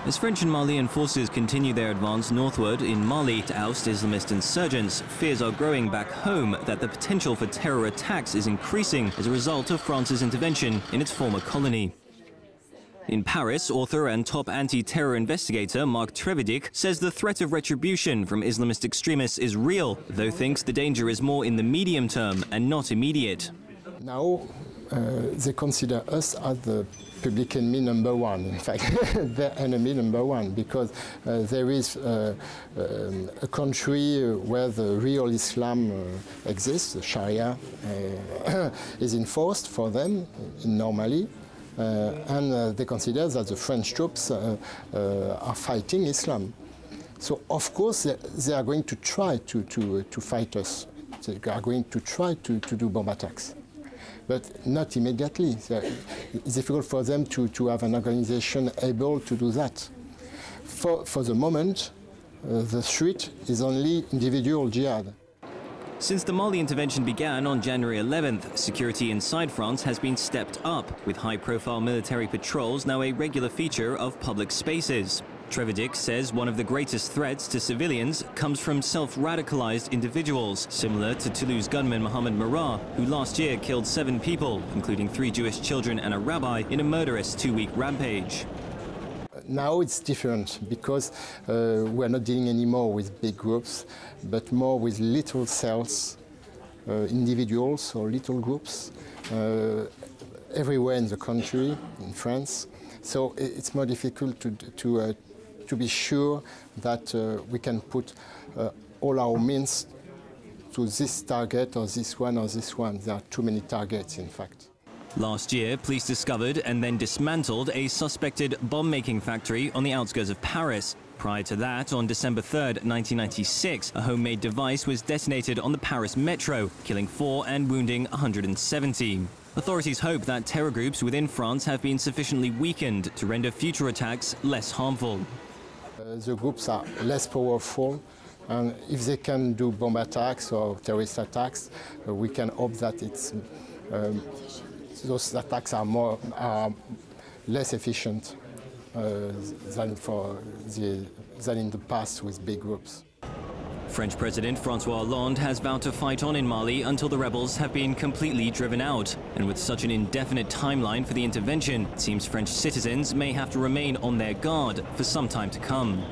As French and Malian forces continue their advance northward in Mali to oust Islamist insurgents, fears are growing back home that the potential for terror attacks is increasing as a result of France's intervention in its former colony. In Paris, author and top anti-terror investigator Marc Trevidic says the threat of retribution from Islamist extremists is real, though thinks the danger is more in the medium term and not immediate. Now they consider us as the public enemy number one, in fact, their enemy number one, because there is a country where the real Islam exists, the Sharia is enforced for them normally, and they consider that the French troops are fighting Islam. So of course they are going to try to fight us. They are going to try to do bomb attacks. But not immediately. It's difficult for them to have an organization able to do that. For the moment, the threat is only individual jihad. Since the Mali intervention began on January 11th, security inside France has been stepped up, with high-profile military patrols now a regular feature of public spaces. Trevidic says one of the greatest threats to civilians comes from self-radicalized individuals, similar to Toulouse gunman Mohamed Merah, who last year killed 7 people, including 3 Jewish children and a rabbi, in a murderous 2-week rampage. Now it's different because we're not dealing anymore with big groups, but more with little cells, individuals or little groups, everywhere in the country, in France. So it's more difficult to be sure that we can put all our means to this target or this one or this one. There are too many targets, in fact. Last year, police discovered and then dismantled a suspected bomb-making factory on the outskirts of Paris. Prior to that, on December 3rd, 1996, a homemade device was detonated on the Paris metro, killing 4 and wounding 170. Authorities hope that terror groups within France have been sufficiently weakened to render future attacks less harmful. The groups are less powerful, and if they can do bomb attacks or terrorist attacks, we can hope that those attacks are less efficient than in the past with big groups. French President François Hollande has vowed to fight on in Mali until the rebels have been completely driven out. And with such an indefinite timeline for the intervention, it seems French citizens may have to remain on their guard for some time to come.